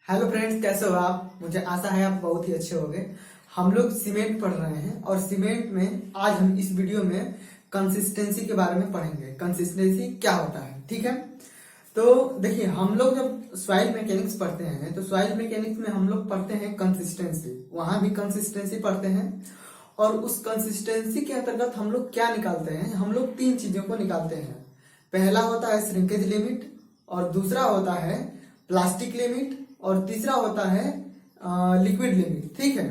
Hello friends, कैसे हो आप। मुझे आशा है आप बहुत ही अच्छे होंगे। हम लोग सीमेंट पढ़ रहे हैं और सीमेंट में आज हम इस वीडियो में कंसिस्टेंसी के बारे में पढ़ेंगे। कंसिस्टेंसी क्या होता है, ठीक है। तो देखिए, हम लोग जब सॉइल मैकेनिक्स पढ़ते हैं तो सॉइल मैकेनिक्स में हम लोग पढ़ते हैं कंसिस्टेंसी, वहां भी कंसिस्टेंसी पढ़ते हैं। और उस कंसिस्टेंसी के अंतर्गत हम लोग क्या निकालते हैं, हम लोग तीन चीजों को निकालते हैं। पहला होता है श्रिंकेज लिमिट, और दूसरा होता है प्लास्टिक लिमिट, और तीसरा होता है लिक्विड लिमिट, ठीक है।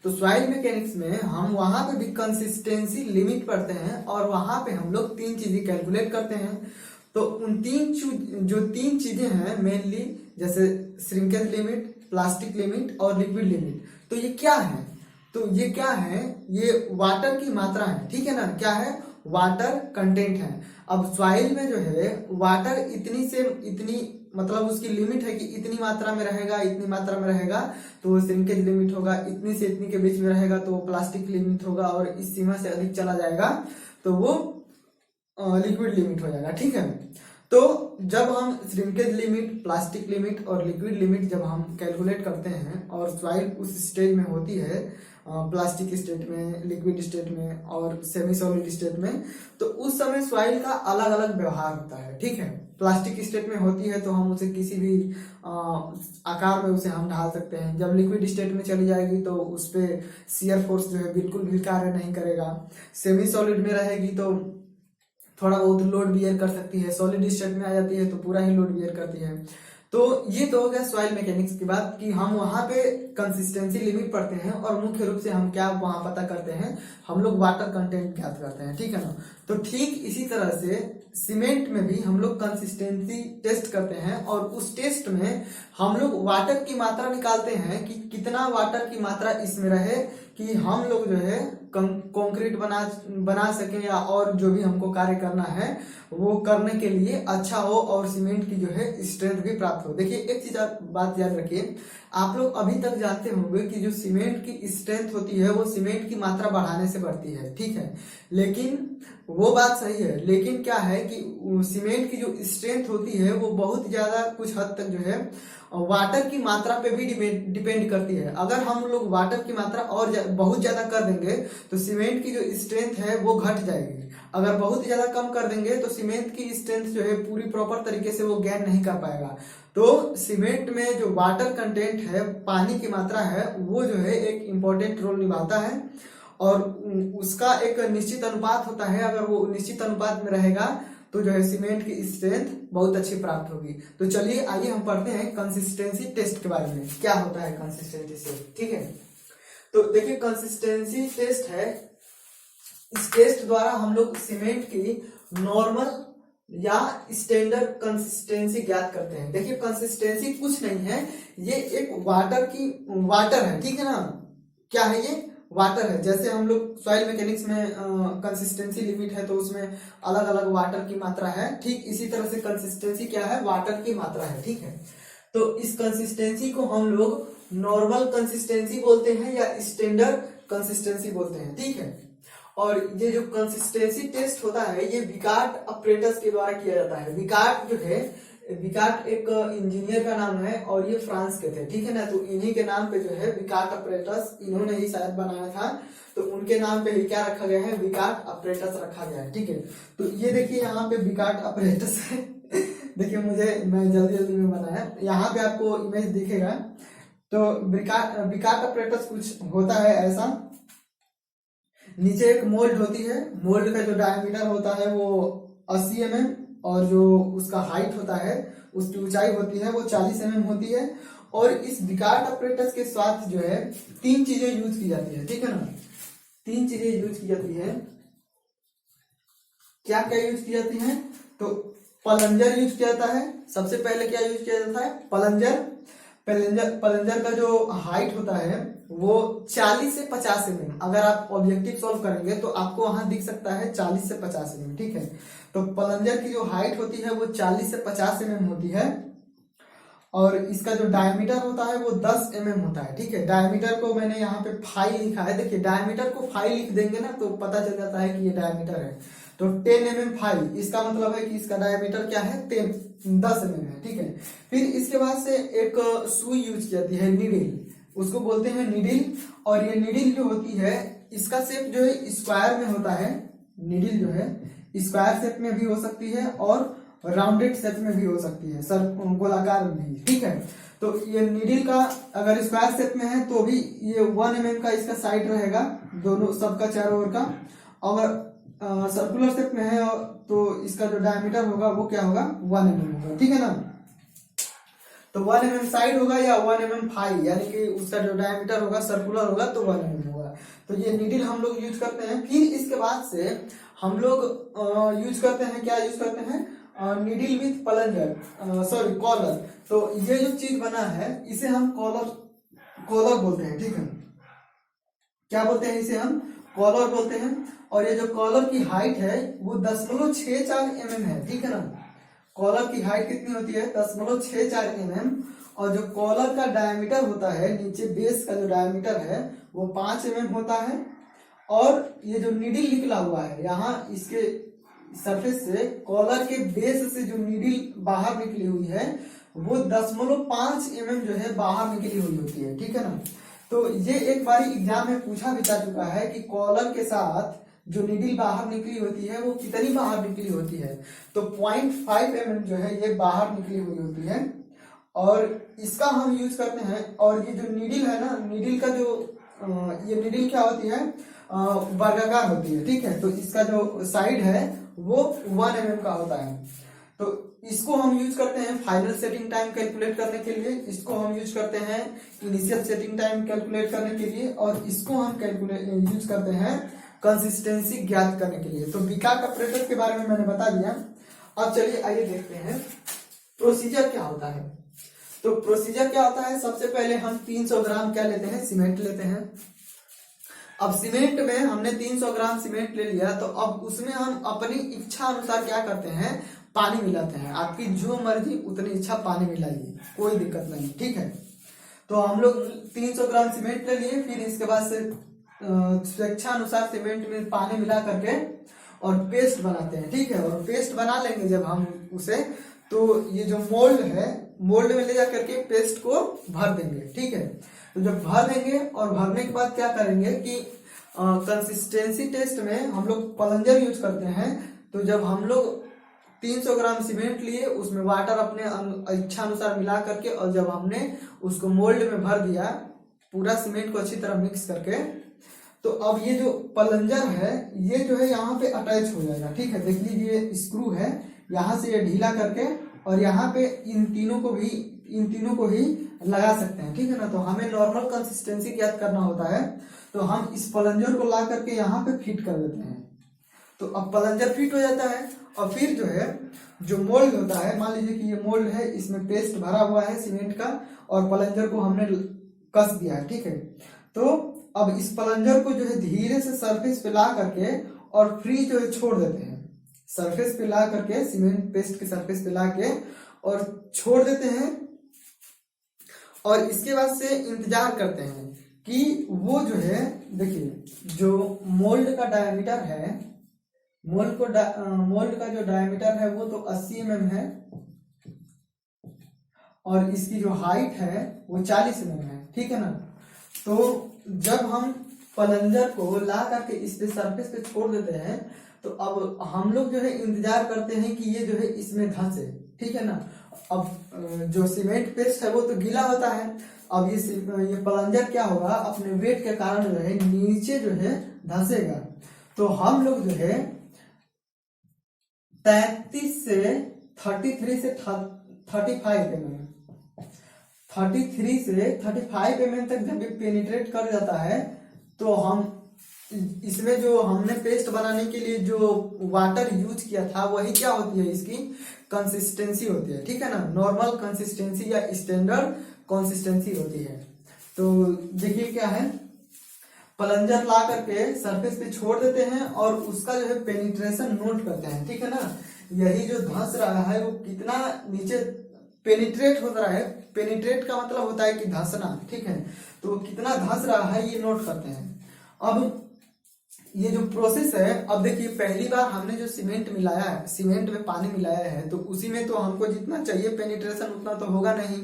तो सॉइल मैकेनिक्स में हम वहां पे भी कंसिस्टेंसी लिमिट पढ़ते हैं और वहां पे हम लोग तीन चीजें कैलकुलेट करते हैं। तो उन तीन चीजें हैं मेनली, जैसे श्रिंकेज लिमिट, प्लास्टिक लिमिट और लिक्विड लिमिट। तो ये क्या है, ये वाटर की मात्रा है, ठीक है ना। क्या है, वाटर कंटेंट है। अब सॉइल में जो है वाटर इतनी से इतनी, मतलब उसकी लिमिट है कि इतनी मात्रा में रहेगा, इतनी मात्रा में रहेगा तो वो श्रिंकेज लिमिट होगा, इतनी से इतनी के बीच में रहेगा तो वो प्लास्टिक लिमिट होगा, और इस सीमा से अधिक चला जाएगा तो वो लिक्विड लिमिट हो जाएगा, ठीक है। तो जब हम श्रिंकेज लिमिट, प्लास्टिक लिमिट और लिक्विड लिमिट जब हम कैलकुलेट करते हैं और सॉइल उस स्टेज में होती है, प्लास्टिक स्टेट में, लिक्विड स्टेट में और सेमी सॉलिड स्टेट में, तो उस समय सॉइल का अलग अलग व्यवहार होता है, ठीक है। प्लास्टिक स्टेट में होती है तो हम उसे किसी भी आकार में उसे हम ढाल सकते हैं। जब लिक्विड स्टेट में चली जाएगी तो उस पर शियर फोर्स जो है बिल्कुल भी कार्य नहीं करेगा। सेमी सॉलिड में रहेगी तो थोड़ा बहुत लोड बियर कर सकती है, सॉलिड स्टेट में आ जाती है तो पूरा ही लोड बियर करती है। तो ये तो हो गया सॉइल मैकेनिक्स की बात कि हम वहां पे कंसिस्टेंसी लिमिट पढ़ते हैं और मुख्य रूप से हम क्या वहां पता करते हैं, हम लोग वाटर कंटेंट ज्ञात करते हैं, ठीक है ना। तो ठीक इसी तरह से सीमेंट में भी हम लोग कंसिस्टेंसी टेस्ट करते हैं और उस टेस्ट में हम लोग वाटर की मात्रा निकालते हैं कि कितना वाटर की मात्रा इसमें रहे कि हम लोग जो है कंक्रीट बना सके, या और जो भी हमको कार्य करना है वो करने के लिए अच्छा हो और सीमेंट की जो है स्ट्रेंथ भी प्राप्त हो। देखिए, एक चीज बात याद रखिए, आप लोग अभी तक जानते होंगे कि जो सीमेंट की स्ट्रेंथ होती है वो सीमेंट की मात्रा बढ़ाने से बढ़ती है, ठीक है। लेकिन वो बात सही है, लेकिन क्या है कि सीमेंट की जो स्ट्रेंथ होती है वो बहुत ज्यादा कुछ हद तक जो है वाटर की मात्रा पे भी डिपेंड करती है। अगर हम लोग वाटर की मात्रा और बहुत ज्यादा कर देंगे तो सीमेंट की जो स्ट्रेंथ है वो घट जाएगी। अगर बहुत ज्यादा कम कर देंगे तो सीमेंट की स्ट्रेंथ जो है पूरी प्रॉपर तरीके से वो गेन नहीं कर पाएगा। तो सीमेंट में जो वाटर कंटेंट है, पानी की मात्रा है, वो जो है एक इम्पोर्टेंट रोल निभाता है और उसका एक निश्चित अनुपात होता है। अगर वो निश्चित अनुपात में रहेगा तो जो है सीमेंट की स्ट्रेंथ बहुत अच्छी प्राप्त होगी। तो चलिए आइए हम पढ़ते हैं कंसिस्टेंसी टेस्ट के बारे में, क्या होता है कंसिस्टेंसी टेस्ट, ठीक है। तो देखिए, कंसिस्टेंसी टेस्ट है, इस टेस्ट द्वारा हम लोग सीमेंट की नॉर्मल या स्टैंडर्ड कंसिस्टेंसी ज्ञात करते हैं। देखिए, कंसिस्टेंसी कुछ नहीं है, ये एक वाटर है, ठीक है ना। क्या है ये, वाटर है। जैसे हम लोग सॉइल मैकेनिक्स में कंसिस्टेंसी लिमिट है तो उसमें अलग अलग वाटर की मात्रा है, ठीक इसी तरह से कंसिस्टेंसी क्या है, वाटर की मात्रा है, ठीक है। तो इस कंसिस्टेंसी को हम लोग नॉर्मल कंसिस्टेंसी बोलते हैं या स्टैंडर्ड कंसिस्टेंसी बोलते हैं, ठीक है। और ये जो कंसिस्टेंसी टेस्ट होता है ये विकार्ट अपरेटस के द्वारा किया जाता है। विकार्ट जो है, विकार्ट एक इंजीनियर का नाम है और ये फ्रांस के थे, ठीक है ना। तो इन्हीं के नाम पे जो है विकार्ट अपरेटस, इन्होंने ही शायद बनाया था, तो उनके नाम पे ही क्या रखा गया है, विकार्ट अपरेटस रखा गया है, ठीक है। तो ये देखिए, यहाँ पे विकार्ट अपरेटस है देखिए, मैं जल्दी में बनाया, यहाँ पे आपको इमेज दिखेगा। तो विकार्ट अपरेटस कुछ होता है ऐसा, नीचे एक मोल्ड होती है, मोल्ड का जो डायमीटर होता है वो 80 mm और जो उसका हाइट होता है, उसकी ऊंचाई होती है वो 40 mm होती है। और इस विकार्ट अपरेटस के साथ जो है तीन चीजें यूज की जाती है, ठीक है ना। तीन चीजें यूज की जाती है, क्या क्या यूज की जाती है, तो प्लंजर यूज किया जाता है। सबसे पहले क्या यूज किया जाता है, प्लंजर का जो हाइट होता है वो 40 से 50 mm। अगर आप ऑब्जेक्टिव सॉल्व करेंगे तो आपको वहां दिख सकता है 40 से 50 mm, ठीक है। तो प्लंजर की जो हाइट होती है वो 40 से 50 mm होती है और इसका जो डायमीटर होता है वो 10 mm होता है, ठीक है। डायमीटर को मैंने यहाँ पे फाई लिखा है, देखिए डायमीटर को फाई लिख देंगे ना तो पता चल जाता है कि ये डायमीटर है। तो 10 mm फाई, इसका मतलब है कि इसका डायमीटर क्या है, 10 mm है, ठीक है। फिर इसके बाद से एक सुई यूज की जाती है, नीडल, उसको बोलते हैं नीडल। और ये नीडल जो होती है इसका शेप जो है स्क्वायर में होता है। नीडल जो है स्क्वायर शेप में भी हो सकती है और राउंडेड शेप में भी हो सकती है, सर गोलाकार में भी, ठीक है। तो ये नीडल का अगर स्क्वायर शेप में है तो भी ये 1 mm का इसका साइड रहेगा, दोनों सबका चारों ओर का। अगर सर्कुलर शेप में है तो इसका जो डायमीटर होगा वो क्या होगा, 1 mm होगा, ठीक है ना। तो 1 mm साइड होगा या 1 mm फाई, यानी कि उसका जो डायमीटर होगा सर्कुलर होगा तो 1 mm होगा। तो ये नीडल हम लोग यूज करते हैं। फिर इसके बाद से हम लोग यूज करते हैं, क्या यूज करते हैं, needle with plunger, sorry collar. तो ये जो चीज बना है इसे हम कॉलर बोलते हैं, ठीक है। क्या बोलते हैं इसे, हम कॉलर बोलते हैं। और ये जो कॉलर की हाइट है वो 10.64 mm है, ठीक है ना। कॉलर की हाइट कितनी होती है, 10.64 mm। और जो कॉलर का डायमीटर होता है, नीचे बेस का जो डायमीटर है वो 5 mm होता है। और ये जो नीडल निकला हुआ है यहाँ इसके सरफेस से, कॉलर के बेस से जो नीडल बाहर निकली हुई है वो 10.5 mm जो है बाहर निकली हुई होती है, ठीक है ना। तो ये एक बार एग्जाम में पूछा भी जा चुका है कि कॉलर के साथ जो नीडल बाहर निकली होती है वो कितनी बाहर निकली होती है। तो 0.5 mm जो है ये बाहर निकली हुई होती है और इसका हम यूज करते हैं। और ये जो नीडल है ना, नीडल का जो ये नीडल क्या होती है, वर्गाकार होती है, ठीक है। तो इसका जो साइड है वो 1 mm का होता है। तो इसको हम यूज करते हैं फाइनल सेटिंग टाइम कैलकुलेट करने के लिए, इसको हम यूज करते हैं इनिशियल सेटिंग टाइम कैलकुलेट करने के लिए, और इसको हम यूज करते हैं कंसिस्टेंसी ज्ञात करने के लिए। तो विकार्ट ऑपरेटर के बारे में मैंने बता दिया। अब चलिए आइए देखते हैं प्रोसीजर क्या होता है। तो प्रोसीजर क्या होता है, सबसे पहले हम 300 ग्राम क्या लेते हैं, सीमेंट लेते हैं। अब सीमेंट में हमने 300 ग्राम सीमेंट ले लिया, तो अब उसमें हम अपनी इच्छा अनुसार क्या करते हैं, पानी मिलाते हैं। आपकी जो मर्जी उतनी इच्छा पानी मिलाइए, कोई दिक्कत नहीं, ठीक है। तो हम लोग 300 ग्राम सीमेंट ले लिए, फिर इसके बाद से स्वेच्छा अनुसार सीमेंट में पानी मिला करके और पेस्ट बनाते हैं, ठीक है। और पेस्ट बना लेंगे जब हम उसे, तो ये जो मोल्ड है, मोल्ड में ले जा करके पेस्ट को भर देंगे, ठीक है। तो जब भर देंगे और भरने के बाद क्या करेंगे कि कंसिस्टेंसी टेस्ट में हम लोग प्लंजर यूज करते हैं। तो जब हम लोग 300 ग्राम सीमेंट लिए, उसमें वाटर अपने इच्छा अनुसार मिला करके, और जब हमने उसको मोल्ड में भर दिया पूरा सीमेंट को अच्छी तरह मिक्स करके, तो अब ये जो प्लंजर है ये जो है यहाँ पे अटैच हो जाएगा, ठीक है। देख लीजिए ये स्क्रू है, यहाँ से ये ढीला करके और यहाँ पे इन तीनों को ही लगा सकते हैं, ठीक है ना। तो हमें नॉर्मल कंसिस्टेंसी ज्ञात करना होता है, तो हम इस प्लंजर को ला करके यहाँ पे फिट कर देते हैं। तो अब प्लंजर फिट हो जाता है और फिर जो है जो मोल्ड होता है, मान लीजिए कि ये मोल्ड है, इसमें पेस्ट भरा हुआ है सीमेंट का और प्लंजर को हमने कस दिया है, ठीक है। तो अब इस प्लंजर को जो है धीरे से सरफेस पे ला करके और फ्री जो है छोड़ देते हैं, सरफेस पे ला करके, सीमेंट पेस्ट के सरफेस पे ला के और छोड़ देते हैं। और इसके बाद से इंतजार करते हैं कि वो जो है, देखिए जो मोल्ड का डायमीटर है, मोल्ड का जो डायमीटर है वो तो 80 mm है और इसकी जो हाइट है वो 40 mm है, ठीक है ना। तो जब हम प्लंजर को ला करके इस पे सरफेस पे छोड़ देते हैं, तो अब हम लोग जो है इंतजार करते हैं कि ये जो है इसमें धंसे, ठीक है ना। अब जो सीमेंट पेस्ट है वो तो गीला होता है, अब ये प्लंजर क्या होगा, अपने वेट के कारण जो है नीचे जो है धंसेगा। तो हम लोग जो है 33 से 35 mm तक जब पेनिट्रेट कर जाता है, तो हम इसमें जो हमने पेस्ट बनाने के लिए जो वाटर यूज किया था वही क्या होती है, इसकी कंसिस्टेंसी होती है, ठीक है ना। नॉर्मल कंसिस्टेंसी या स्टैंडर्ड कंसिस्टेंसी होती है। तो देखिए क्या है, प्लंजर ला करके सरफेस पे छोड़ देते हैं और उसका जो है पेनिट्रेशन नोट करते हैं, ठीक है ना। यही जो धंस रहा है वो कितना नीचे पेनिट्रेट हो रहा है, पेनिट्रेट का मतलब होता है कि धंसना, ठीक है। तो कितना धंस रहा है ये नोट करते हैं। अब ये जो प्रोसेस है, अब देखिए पहली बार हमने जो सीमेंट मिलाया है, सीमेंट में पानी मिलाया है, तो उसी में तो हमको जितना चाहिए पेनिट्रेशन उतना तो होगा नहीं।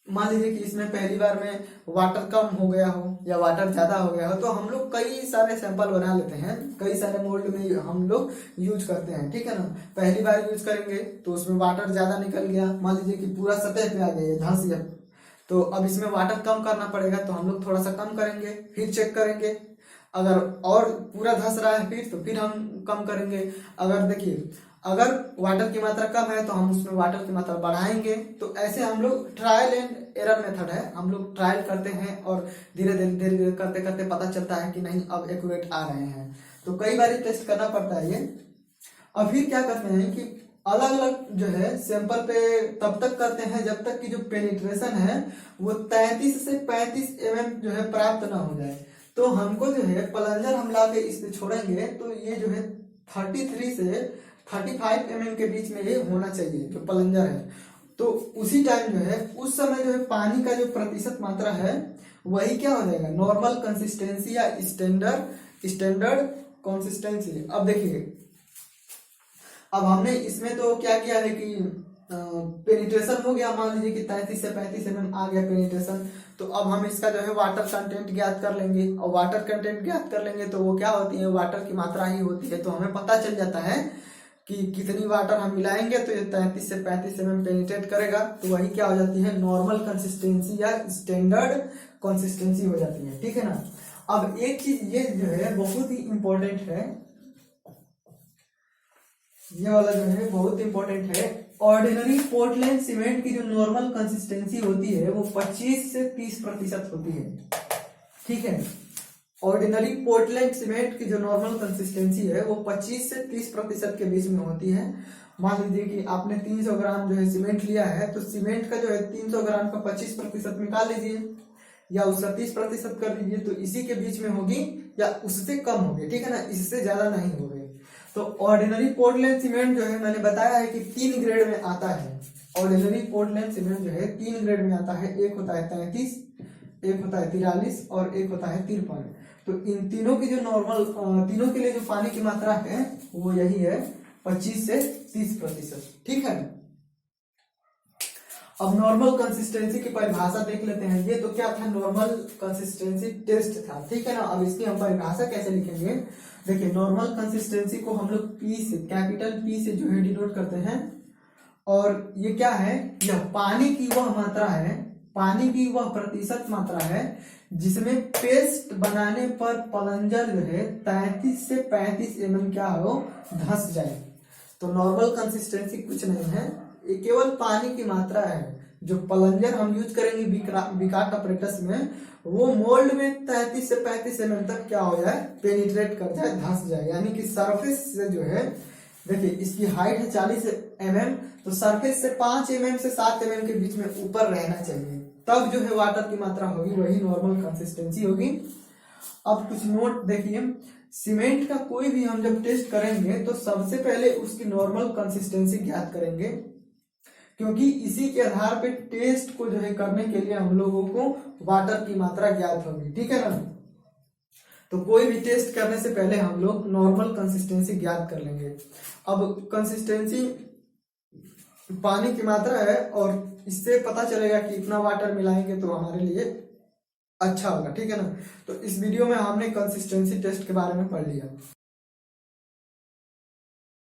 मान लीजिए कि इसमें पहली बार में वाटर कम हो गया हो या वाटर ज्यादा हो गया हो, तो हम लोग कई सारे सैंपल बना लेते हैं, कई सारे मोल्ड में हम लोग यूज करते हैं, ठीक है ना। पहली बार यूज करेंगे तो उसमें वाटर ज्यादा निकल गया, मान लीजिए कि पूरा सतह पे आ गया, धंस गया, तो अब इसमें वाटर कम करना पड़ेगा, तो हम लोग थोड़ा सा कम करेंगे, फिर चेक करेंगे, अगर और पूरा धंस रहा है फिर तो फिर हम कम करेंगे। अगर देखिए अगर वाटर की मात्रा कम है तो हम उसमें वाटर की मात्रा बढ़ाएंगे। तो ऐसे हम लोग ट्रायल एंड एरर मेथड है, हम लोग ट्रायल करते हैं और धीरे धीरे धीरे करते करते पता चलता है कि नहीं अब एक्यूरेट आ रहे हैं, तो कई बार टेस्ट करना पड़ता है ये। अब फिर क्या करते हैं कि अलग अलग जो है सैंपल पे तब तक करते हैं जब तक कि जो पेनिट्रेशन है वो 33 से 35 जो है प्राप्त ना हो जाए। तो हमको जो है प्लंजर हम ला के इस पे छोड़ेंगे तो ये जो है 33 से 35 के बीच में ये होना चाहिए जो प्लंजर है। तो उसी टाइम जो है उस समय जो है पानी का जो प्रतिशत मात्रा है वही क्या हो जाएगा, नॉर्मल कंसिस्टेंसी या स्टैंडर्ड कंसिस्टेंसी। अब देखिए अब हमने इसमें तो क्या किया है कि पेनिट्रेशन हो गया, मान लीजिए कि 33 से 35 आ गया पेनिट्रेशन। तो अब हम इसका जो है वाटर कंटेंट ज्ञात कर लेंगे, और वाटर कंटेंट ज्ञात कर लेंगे तो वो क्या होती है, वाटर की मात्रा ही होती है। तो हमें पता चल जाता है कि कितनी वाटर हम मिलाएंगे तो ये 33 से 35 पेनिट्रेट करेगा, तो वही क्या हो जाती है, नॉर्मल कंसिस्टेंसी या स्टैंडर्ड कंसिस्टेंसी हो जाती है, ठीक है ना। अब एक चीज ये जो है बहुत ही इंपॉर्टेंट है, ये वाला जो है बहुत इंपॉर्टेंट है। ऑर्डिनरी पोर्टलैंड सीमेंट की जो नॉर्मल कंसिस्टेंसी होती है वो 25 से 30% होती है, ठीक है। ऑर्डिनरी पोर्टलैंड सीमेंट की जो नॉर्मल कंसिस्टेंसी है वो 25 से 30% के बीच में होती है। मान लीजिए कि आपने 300 ग्राम जो है सीमेंट लिया है, तो सीमेंट का जो है 300 ग्राम का 25% निकाल लीजिए या उसका 30% कर दीजिए, तो इसी के बीच में होगी या उससे कम होगी, ठीक है ना, इससे ज्यादा नहीं होगी। तो ऑर्डिनरी पोर्टलैंड सीमेंट जो है मैंने बताया है कि 3 ग्रेड में आता है। ऑर्डिनरी पोर्टलैंड सीमेंट जो है 3 ग्रेड में आता है, एक होता है 33, एक होता है 43 और एक होता है 53। तो इन तीनों की जो नॉर्मल तीनों के लिए जो पानी की मात्रा है वो यही है 25 से 30%, ठीक है। अब नॉर्मल कंसिस्टेंसी की परिभाषा देख लेते हैं। ये तो क्या था, नॉर्मल कंसिस्टेंसी टेस्ट था, ठीक है ना। अब इसकी हम परिभाषा कैसे लिखेंगे, देखिए नॉर्मल कंसिस्टेंसी को हम लोग पी से, कैपिटल पी से जो है डिनोट करते हैं, और ये क्या है, यह पानी की वह मात्रा है, पानी की वह प्रतिशत मात्रा है जिसमें पेस्ट बनाने पर प्लंजर जो है 33 से 35 क्या हो, धंस जाए। तो नॉर्मल कंसिस्टेंसी कुछ नहीं है, ये केवल पानी की मात्रा है। जो प्लंजर हम यूज करेंगे बिकाट अपरेटस में, वो मोल्ड में 33 से 35 तक क्या हो जाए, पेनिट्रेट कर जाए, धंस जाए। यानी कि सरफेस से जो है, देखिए इसकी हाइट है 40 तो सरफेस से 5 से 7 के बीच में ऊपर रहना चाहिए, तब जो है वाटर की मात्रा होगी वही नॉर्मल कंसिस्टेंसी होगी। अब कुछ नोट देखिए, सीमेंट का कोई भी हम जब टेस्ट करेंगे तो सबसे पहले उसकी नॉर्मल कंसिस्टेंसी ज्ञात करेंगे, क्योंकि इसी के आधार पे टेस्ट को जो है करने के लिए हम लोगों को वाटर की मात्रा ज्ञात होगी, ठीक है ना। तो कोई भी टेस्ट करने से पहले हम लोग नॉर्मल कंसिस्टेंसी ज्ञात कर लेंगे। अब कंसिस्टेंसी पानी की मात्रा है और इससे पता चलेगा कि इतना वाटर मिलाएंगे तो हमारे लिए अच्छा होगा, ठीक है ना। तो इस वीडियो में हमने कंसिस्टेंसी टेस्ट के बारे में पढ़ लिया।